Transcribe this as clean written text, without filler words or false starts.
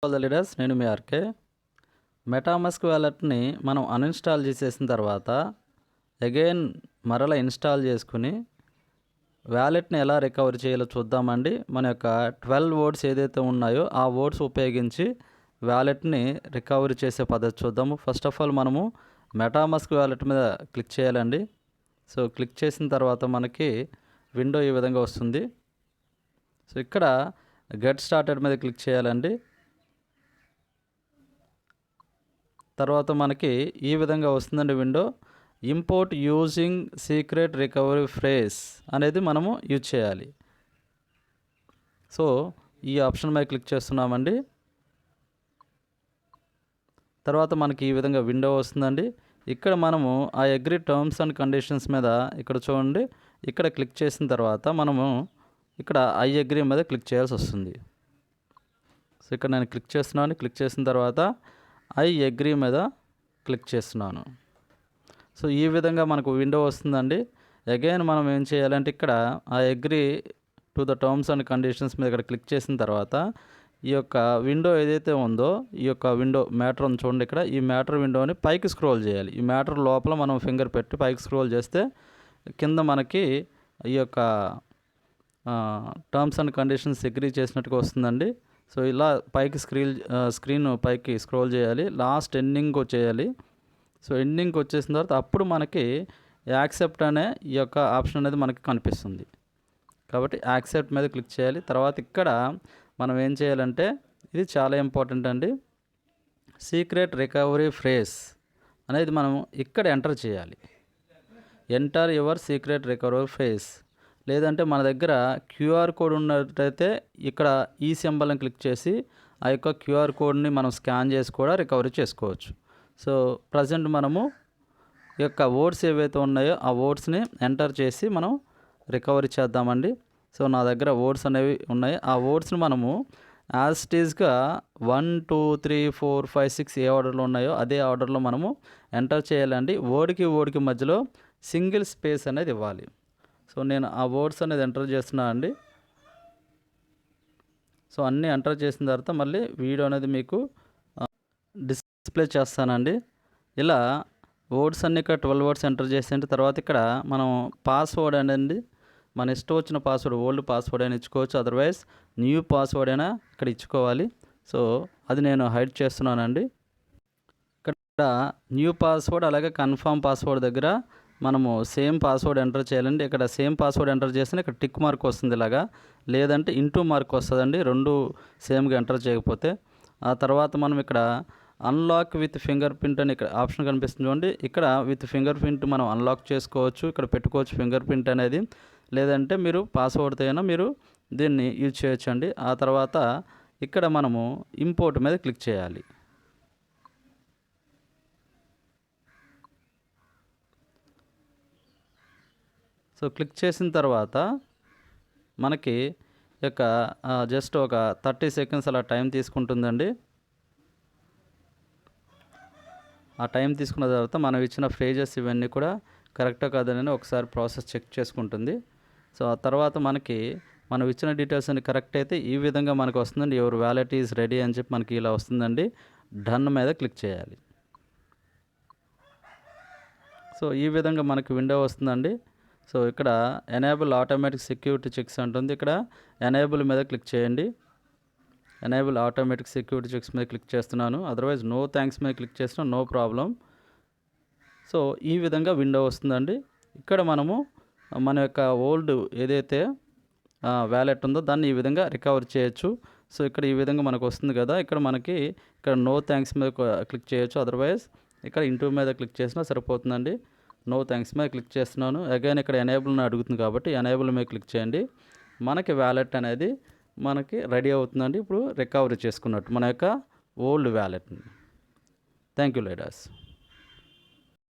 All the leaders, నేను మీ RK. MetaMask వ్యాలెట్ని మనం uninstall చేసేసిన తర్వాత అగైన్ మరలా ఇన్స్టాల్ చేసుకుని వ్యాలెట్ని ఎలా రికవర్ చేయాలో చూద్దామండి. మన యొక్క 12 వర్డ్స్ ఏదైతే ఉన్నాయో ఆ వర్డ్స్ ఉపయోగించి వ్యాలెట్ని రికవరీ చేసే పద్ధతి చూద్దాము. ఫస్ట్ ఆఫ్ ఆల్ మనము మెటామాస్క్ వ్యాలెట్ మీద క్లిక్ చేయాలండి. సో క్లిక్ చేసిన తర్వాత మనకి విండో ఈ విధంగా వస్తుంది. సో ఇక్కడ గెట్ స్టార్టెడ్ మీద క్లిక్ చేయాలండి. తర్వాత మనకి ఈ విధంగా వస్తుందండి window. Import using secret recovery phrase అనేది మనము యూజ్ చేయాలి. సో ఈ ఆప్షన్ మీద క్లిక్ చేస్తున్నామండి. తర్వాత మనకి ఈ విధంగా విండో వస్తుందండి. ఇక్కడ మనము ఆ అగ్రీ టర్మ్స్ అండ్ కండిషన్స్ మీద ఇక్కడ చూడండి, ఇక్కడ క్లిక్ చేసిన తర్వాత మనము ఇక్కడ ఐ అగ్రీ మీద క్లిక్ చేయాల్సి వస్తుంది. సో ఇక్కడ నేను క్లిక్ చేస్తున్నాను. క్లిక్ చేసిన తర్వాత ఐ అగ్రీ మీద క్లిక్ చేస్తున్నాను. సో ఈ విధంగా మనకు విండో వస్తుందండి. అగైన్ మనం ఏం చేయాలంటే ఇక్కడ I agree to the terms and conditions మీద ఇక్కడ క్లిక్ చేసిన తర్వాత ఈ యొక్క విండో ఏదైతే ఉందో ఈ యొక్క విండో మ్యాటర్ ఉంది చూడండి, ఇక్కడ ఈ మ్యాటర్ విండోని పైకి స్క్రోల్ చేయాలి. ఈ మ్యాటర్ లోపల మనం ఫింగర్ పెట్టి పైకి స్క్రోల్ చేస్తే కింద మనకి ఈ యొక్క టర్మ్స్ అండ్ కండిషన్స్ అగ్రీ చేసినట్టుగా వస్తుందండి. సో ఇలా పైకి స్క్రీన్ పైకి స్క్రోల్ చేయాలి, లాస్ట్ ఎండింగ్ వచ్చేయాలి. సో ఎండింగ్కి వచ్చేసిన తర్వాత అప్పుడు మనకి యాక్సెప్ట్ అనే ఈ యొక్క ఆప్షన్ అనేది మనకి కనిపిస్తుంది. కాబట్టి యాక్సెప్ట్ మీద క్లిక్ చేయాలి. తర్వాత ఇక్కడ మనం ఏం చేయాలంటే ఇది చాలా ఇంపార్టెంట్ అండి, సీక్రెట్ రికవరీ ఫ్రేజ్ అనేది మనం ఇక్కడ ఎంటర్ చేయాలి. Enter your secret recovery phrase. లేదంటే మన దగ్గర క్యూఆర్ కోడ్ ఉన్నట్టయితే ఇక్కడ ఈ సింబల్ని క్లిక్ చేసి ఆ యొక్క క్యూఆర్ కోడ్ని మనం స్కాన్ చేసి కూడా రికవరీ చేసుకోవచ్చు. సో ప్రజెంట్ మనము ఈ యొక్క వర్డ్స్ ఏవైతే ఉన్నాయో ఆ వర్డ్స్ని ఎంటర్ చేసి మనం రికవరీ చేద్దామండి. సో నా దగ్గర వర్డ్స్ అనేవి ఉన్నాయి. ఆ వర్డ్స్ని మనము యాజ్ ఇట్ ఈజ్గా 1 2 3 4 5 6 ఏ ఆర్డర్లో ఉన్నాయో అదే ఆర్డర్లో మనము ఎంటర్ చేయాలండి. వర్డ్కి మధ్యలో సింగిల్ స్పేస్ అనేది ఇవ్వాలి. సో నేను ఆ వర్డ్స్ అనేది ఎంటర్ చేస్తున్నా అండి. సో అన్నీ ఎంటర్ చేసిన తర్వాత మళ్ళీ వీడియో అనేది మీకు డిస్ప్లే చేస్తానండి. ఇలా వర్డ్స్ అన్నీ ఇక్కడ 12 వర్డ్స్ ఎంటర్ చేసిన తర్వాత ఇక్కడ మనం పాస్వర్డ్ అనేది మన ఇష్టం వచ్చిన పాస్వర్డ్, ఓల్డ్ పాస్వర్డ్ అయినా ఇచ్చుకోవచ్చు, అదర్వైజ్ న్యూ పాస్వర్డ్ అయినా ఇక్కడ ఇచ్చుకోవాలి. సో అది నేను హైడ్ చేస్తున్నానండి. ఇక్కడ న్యూ పాస్వర్డ్ అలాగే కన్ఫర్మ్ పాస్వర్డ్ దగ్గర మనము సేమ్ పాస్వర్డ్ ఎంటర్ చేయాలండి. ఇక్కడ సేమ్ పాస్వర్డ్ ఎంటర్ చేస్తే ఇక్కడ టిక్ మార్క్ వస్తుంది ఇలాగా, లేదంటే ఇంటూ మార్క్ వస్తుందండి రెండు సేమ్గా ఎంటర్ చేయకపోతే. ఆ తర్వాత మనం ఇక్కడ అన్లాక్ విత్ ఫింగర్ ప్రింట్ అని ఇక్కడ ఆప్షన్ కనిపిస్తుంది చూడండి, ఇక్కడ విత్ ఫింగర్ ప్రింట్ మనం అన్లాక్ చేసుకోవచ్చు, ఇక్కడ పెట్టుకోవచ్చు ఫింగర్ ప్రింట్ అనేది. లేదంటే మీరు పాస్వర్డ్తో అయినా మీరు దీన్ని యూజ్ చేయొచ్చు అండి. ఆ తర్వాత ఇక్కడ మనము ఇంపోర్ట్ మీద క్లిక్ చేయాలి. సో క్లిక్ చేసిన తర్వాత మనకి యొక్క జస్ట్ ఒక 30 సెకండ్స్ అలా టైం తీసుకుంటుందండి. ఆ టైం తీసుకున్న తర్వాత మనం ఇచ్చిన ఫ్రేజెస్ ఇవన్నీ కూడా కరెక్టా కాదని ఒకసారి ప్రాసెస్ చెక్ చేసుకుంటుంది. సో ఆ తర్వాత మనకి మనం ఇచ్చిన డీటెయిల్స్ అన్ని కరెక్ట్ అయితే ఈ విధంగా మనకు వస్తుందండి, యువర్ వ్యాలెట్ ఈజ్ రెడీ అని చెప్పి మనకి ఇలా వస్తుందండి. డన్ మీద క్లిక్ చేయాలి. సో ఈ విధంగా మనకి విండో వస్తుందండి. సో ఇక్కడ ఎనేబుల్ ఆటోమేటిక్ సెక్యూరిటీ చెక్స్ అంటుంది, ఇక్కడ ఎనేబుల్ మీద క్లిక్ చేయండి. ఎనేబుల్ ఆటోమేటిక్ సెక్యూరిటీ చెక్స్ మీద క్లిక్ చేస్తున్నాను, అదర్వైజ్ నో థ్యాంక్స్ మీద క్లిక్ చేసినా నో ప్రాబ్లం. సో ఈ విధంగా విండో వస్తుందండి. ఇక్కడ మనము మన యొక్క ఓల్డ్ ఏదైతే వ్యాలెట్ ఉందో దాన్ని ఈ విధంగా రికవర్ చేయొచ్చు. సో ఇక్కడ ఈ విధంగా మనకు వస్తుంది కదా, ఇక్కడ మనకి ఇక్కడ నో థ్యాంక్స్ మీద క్లిక్ చేయొచ్చు, అదర్వైజ్ ఇక్కడ ఇంటూ మీద క్లిక్ చేసినా సరిపోతుందండి. నో థ్యాంక్స్ మీద క్లిక్ చేస్తున్నాను. అగైన్ ఇక్కడ ఎనేబుల్ అడుగుతుంది కాబట్టి ఎనేబుల్ మీద క్లిక్ చేయండి. మనకి వ్యాలెట్ అనేది మనకి రెడీ అవుతుందండి. ఇప్పుడు రికవరీ చేసుకున్నట్టు మన యొక్క ఓల్డ్ వ్యాలెట్ని. Thank you leaders.